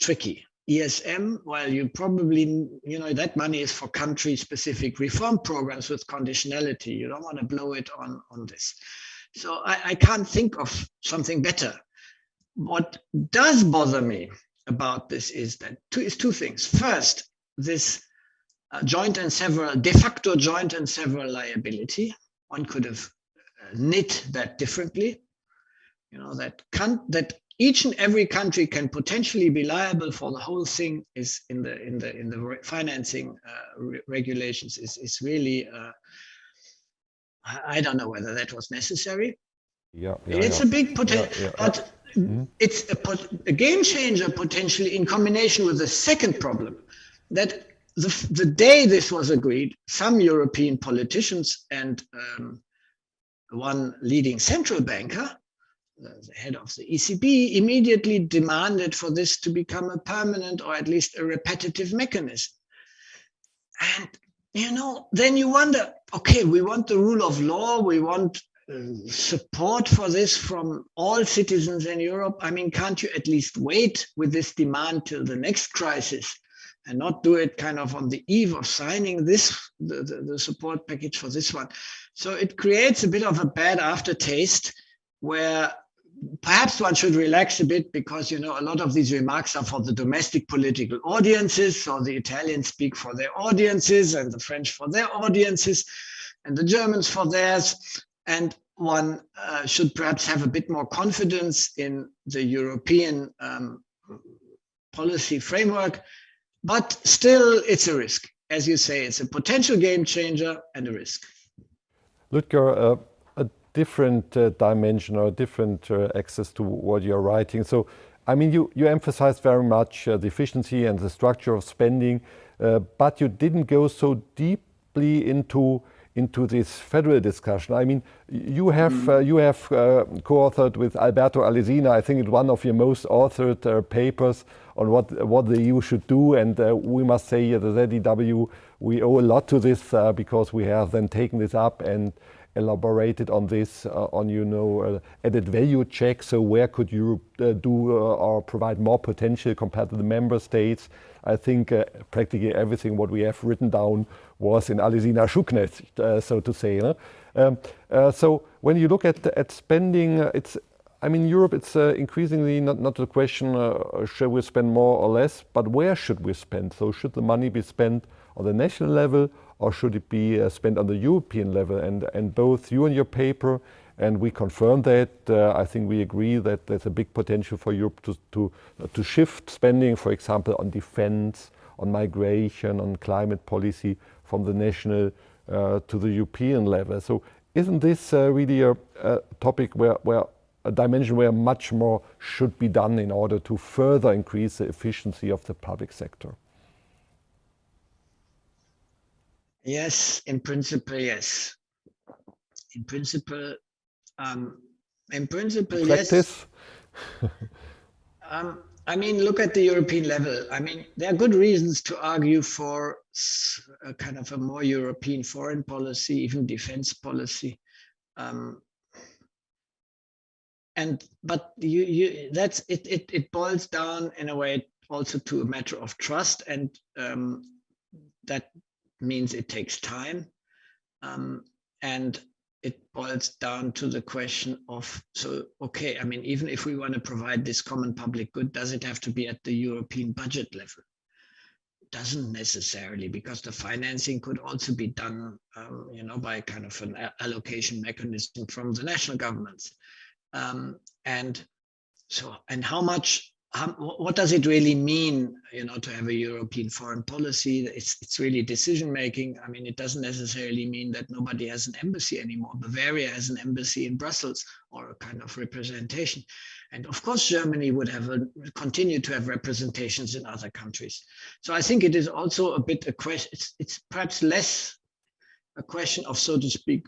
Speaker 2: Tricky. ESM, well, you probably, that money is for country-specific reform programs with conditionality. You don't want to blow it on this. So I can't think of something better. What does bother me about this is two things. First, this de facto joint and several liability. One could have knit that differently. That each and every country can potentially be liable for the whole thing is in the financing regulations is really I don't know whether that was necessary. It's a big potential, but it's a game changer potentially in combination with the second problem, that the day this was agreed, some European politicians and one leading central banker, the head of the ECB, immediately demanded for this to become a permanent or at least a repetitive mechanism. And, then you wonder, okay, we want the rule of law, we want support for this from all citizens in Europe. I mean, can't you at least wait with this demand till the next crisis and not do it kind of on the eve of signing the support package for this one? So it creates a bit of a bad aftertaste, where perhaps one should relax a bit, because, a lot of these remarks are for the domestic political audiences. So the Italians speak for their audiences, and the French for their audiences, and the Germans for theirs. And one should perhaps have a bit more confidence in the European policy framework. But still, it's a risk. As you say, it's a potential game changer and a risk.
Speaker 1: Ludger, a different dimension or a different access to what you're writing. So, I mean, you emphasize very much the efficiency and the structure of spending, but you didn't go so deeply into this federal discussion. I mean, you have co-authored with Alberto Alesina, I think it's one of your most authored papers on what the EU should do, and we must say the ZEW, we owe a lot to this because we have then taken this up and elaborated on this, on added value check. So where could Europe do or provide more potential compared to the member states? I think practically everything what we have written down was in Ludger Schuknecht, so to say. So when you look at spending, Europe, it's increasingly not a question, should we spend more or less, but where should we spend? So should the money be spent on the national level, or should it be spent on the European level? And both you and your paper, and we confirm that, I think we agree that there's a big potential for Europe to shift spending, for example, on defense, on migration, on climate policy from the national to the European level. So isn't this really a topic where a dimension where much more should be done in order to further increase the efficiency of the public sector?
Speaker 2: Yes, in principle, yes. In principle,
Speaker 1: Practice?
Speaker 2: Yes. Look at the European level. There are good reasons to argue for a kind of a more European foreign policy, even defense policy. But it boils down in a way also to a matter of trust, and that means it takes time, and it boils down to the question of, even if we want to provide this common public good, does it have to be at the European budget level? It doesn't necessarily, because the financing could also be done by kind of an allocation mechanism from the national governments. What does it really mean, to have a European foreign policy? It's really decision making. It doesn't necessarily mean that nobody has an embassy anymore. Bavaria has an embassy in Brussels, or a kind of representation. And of course, Germany would continue to have representations in other countries. So I think it is also a bit a question. It's perhaps less a question of, so to speak,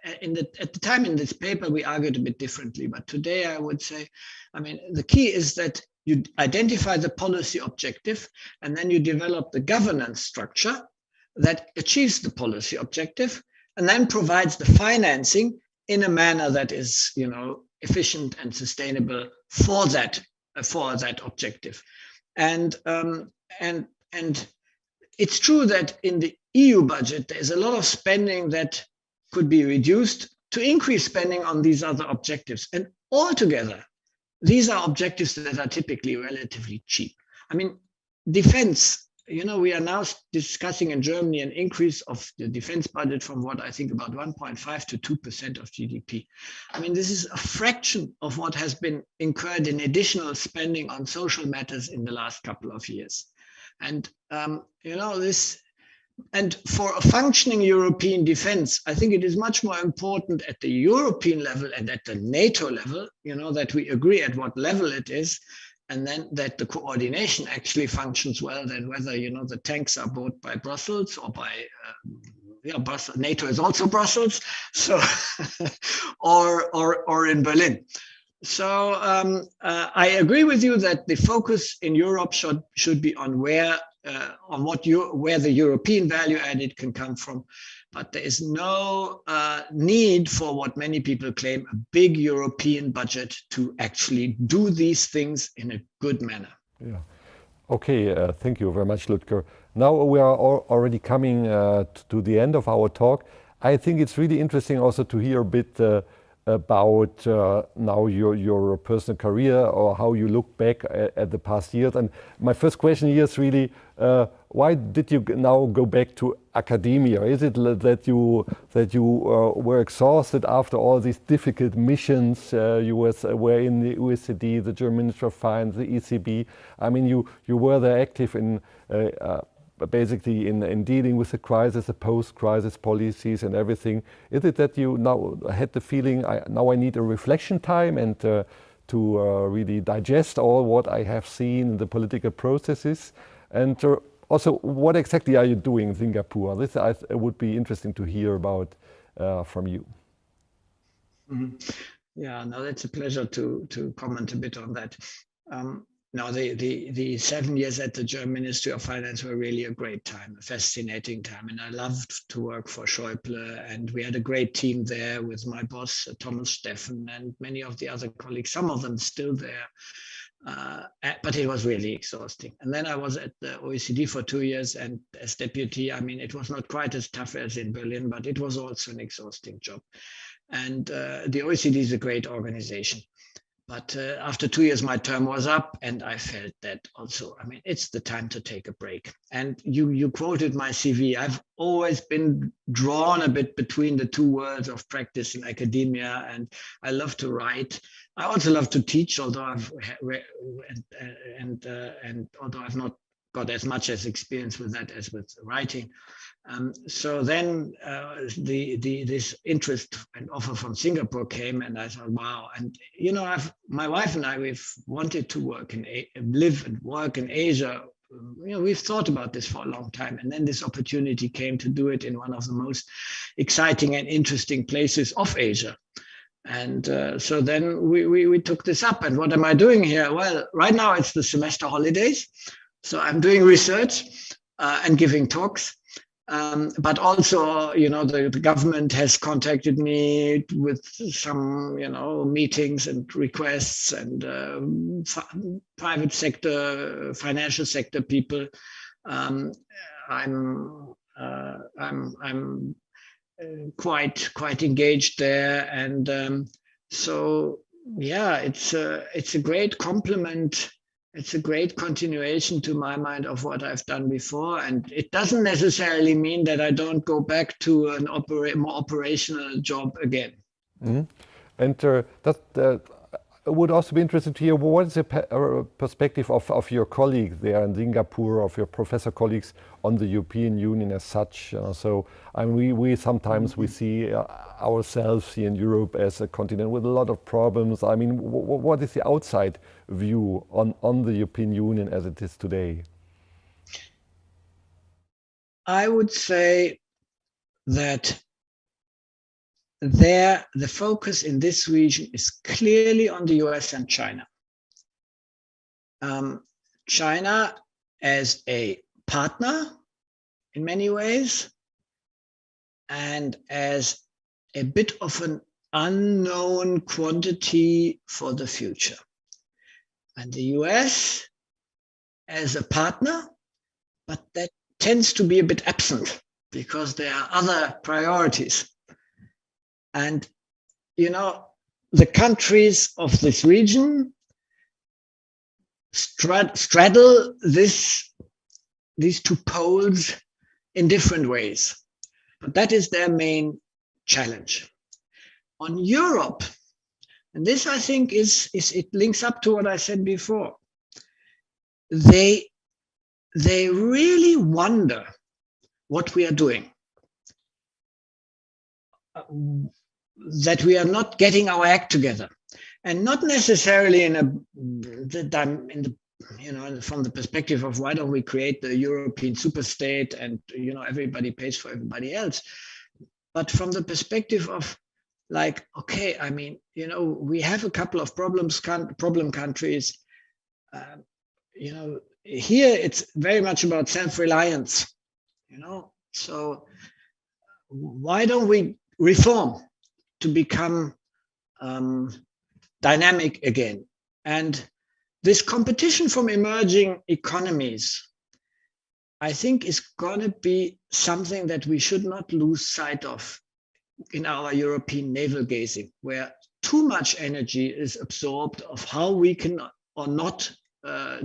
Speaker 2: at the time in this paper, we argued a bit differently, but today I would say, the key is that you identify the policy objective, and then you develop the governance structure that achieves the policy objective, and then provides the financing in a manner that is, efficient and sustainable for that objective. And it's true that in the EU budget, there's a lot of spending that could be reduced to increase spending on these other objectives. And altogether, these are objectives that are typically relatively cheap. Defense, we are now discussing in Germany an increase of the defense budget from what I think about 1.5 to 2% of GDP. This is a fraction of what has been incurred in additional spending on social matters in the last couple of years. And, And for a functioning European defense, I think it is much more important at the European level and at the NATO level, that we agree at what level it is, and then that the coordination actually functions well, than whether, the tanks are bought by Brussels or by, Brussels. NATO is also Brussels, so, or in Berlin. So I agree with you that the focus in Europe should be on where the European value added can come from, but there is no need for what many people claim, a big European budget to actually do these things in a good manner.
Speaker 1: Yeah. Okay. Thank you very much, Ludger. Now we are already coming to the end of our talk. I think it's really interesting also to hear a bit about now your personal career, or how you look back at the past years. And my first question here is really, why did you now go back to academia? Is it that you were exhausted after all these difficult missions? You were in the OECD, the German Ministry of Finance, the ECB. You were there active in basically in dealing with the crisis, the post-crisis policies and everything. Is it that you now had the feeling, now I need a reflection time and to really digest all what I have seen in the political processes? And also, what exactly are you doing in Singapore? This would be interesting to hear about from you.
Speaker 2: Mm-hmm. Yeah, no, that's a pleasure to comment a bit on that. no, the 7 years at the German Ministry of Finance were really a great time, a fascinating time. And I loved to work for Schäuble. And we had a great team there with my boss, Thomas Steffen, and many of the other colleagues, some of them still there. But it was really exhausting. And then I was at the OECD for 2 years, and as deputy, I mean, it was not quite as tough as in Berlin, but it was also an exhausting job. And the OECD is a great organization. But after 2 years, my term was up, and I felt that also, I mean, it's the time to take a break. And you quoted my CV. I've always been drawn a bit between the two worlds of practice in academia, and I love to write. I also love to teach, although although I've not got as much as experience with that as with writing. So then this interest and offer from Singapore came, and I thought, wow. And you know, my wife and I, we've wanted to live and work in Asia. You know, we've thought about this for a long time, and then this opportunity came to do it in one of the most exciting and interesting places of Asia. And so then we took this up. And what am I doing here? Well, right now it's the semester holidays, so I'm doing research and giving talks. But also, you know, the government has contacted me with some, you know, meetings and requests, and private sector, financial sector people. I'm quite engaged there, and so yeah, it's a great compliment. It's a great continuation, to my mind, of what I've done before. And it doesn't necessarily mean that I don't go back to an more operational job again.
Speaker 1: Mm-hmm. And I would also be interested to hear, what is the perspective of your colleagues there in Singapore, of your professor colleagues on the European Union as such? So I mean, we sometimes we see ourselves here in Europe as a continent with a lot of problems. I mean, what is the outside view on the European Union as it is today?
Speaker 2: I would say that the focus in this region is clearly on the US and China. China as a partner in many ways, and as a bit of an unknown quantity for the future. And the US as a partner, but that tends to be a bit absent because there are other priorities. And, you know, the countries of this region straddle these two poles in different ways. But that is their main challenge. On Europe, and this I think it links up to what I said before, they really wonder what we are doing. That we are not getting our act together, and not necessarily from the perspective of why don't we create the European superstate and, you know, everybody pays for everybody else, but from the perspective of like, okay, I mean, you know, we have a couple of problem countries. You know, here it's very much about self-reliance. You know, so why don't we reform to become dynamic again? And this competition from emerging economies, I think, is going to be something that we should not lose sight of in our European navel gazing, where too much energy is absorbed of how we can or not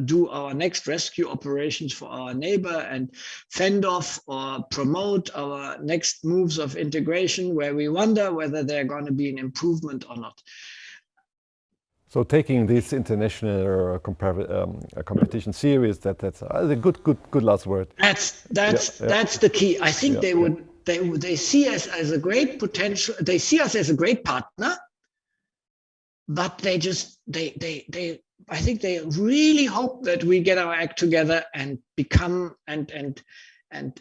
Speaker 2: do our next rescue operations for our neighbor and fend off or promote our next moves of integration, where we wonder whether they're going to be an improvement or not.
Speaker 1: So taking this international competition serious, that's a good last word.
Speaker 2: That's the key. I think they see us as a great potential. They see us as a great partner, but I think they really hope that we get our act together and become and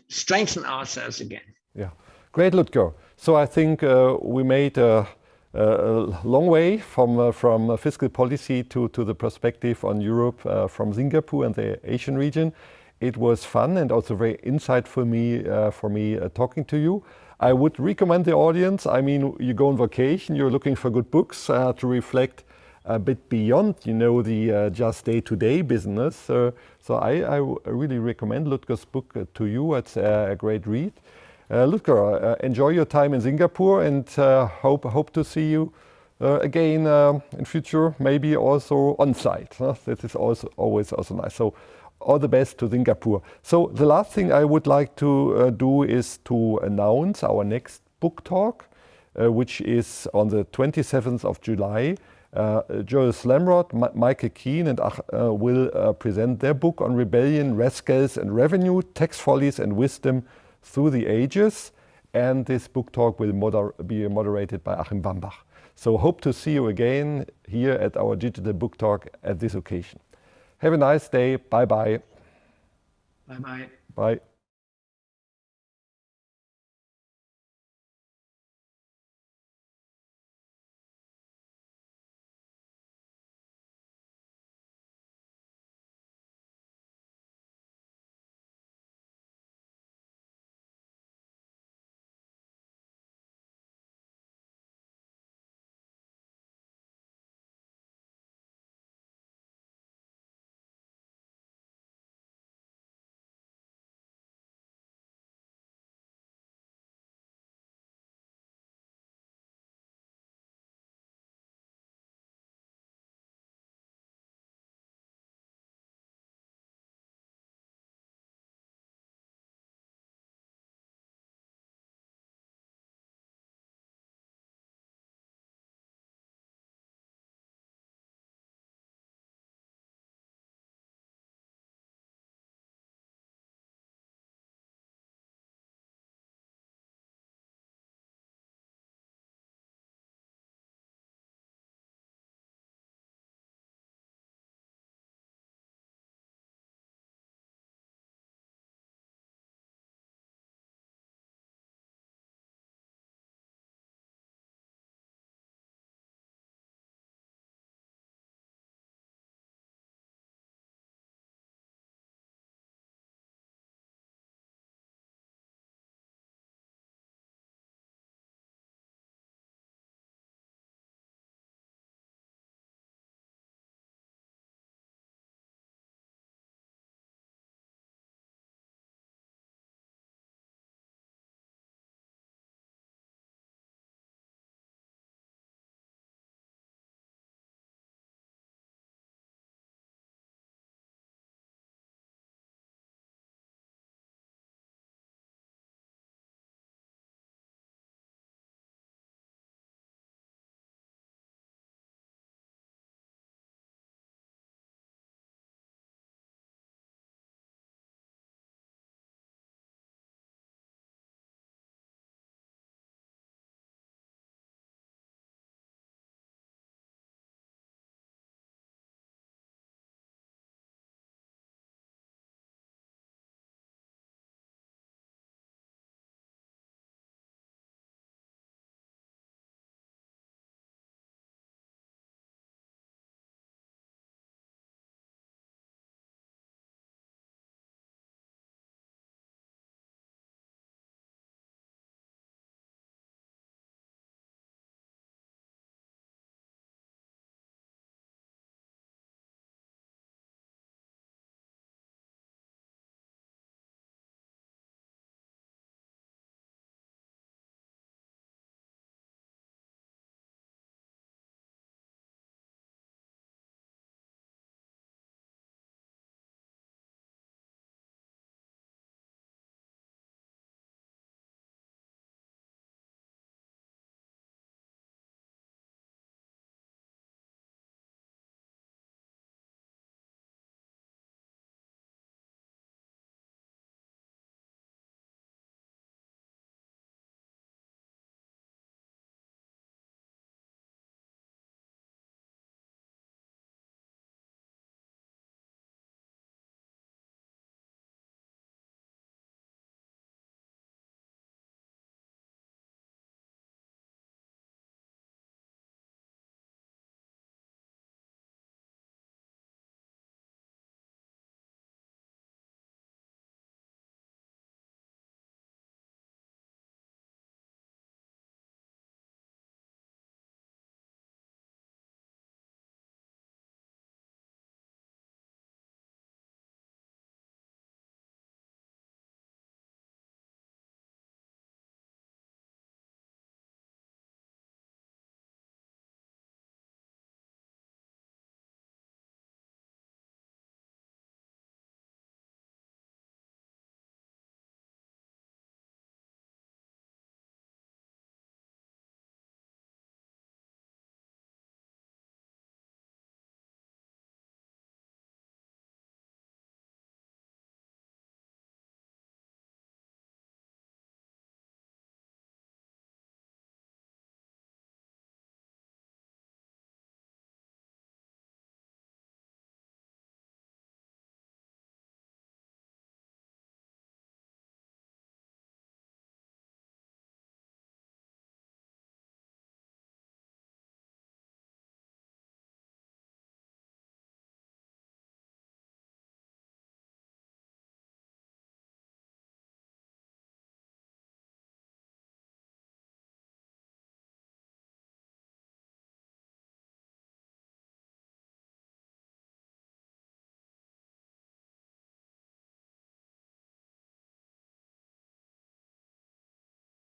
Speaker 2: strengthen ourselves again.
Speaker 1: Yeah, great, Ludger. So I think we made a a long way from fiscal policy to the perspective on Europe from Singapore and the Asian region. It was fun and also very insightful for me talking to you. I would recommend the audience, I mean, you go on vacation, you're looking for good books to reflect a bit beyond, the just day-to-day business. So I really recommend Ludger's book to you. It's a great read. Ludger, enjoy your time in Singapore and hope to see you again in future, maybe also on site. That is always nice. So all the best to Singapore. So the last thing I would like to do is to announce our next book talk, which is on the 27th of July. Joel Slamrod, Michael Keane and will present their book on rebellion, rascals and revenue, tax follies and wisdom through the ages. And this book talk will be moderated by Achim Wambach. So hope to see you again here at our digital book talk at this occasion. Have a nice day. Bye-bye.
Speaker 2: Bye-bye.
Speaker 1: Bye.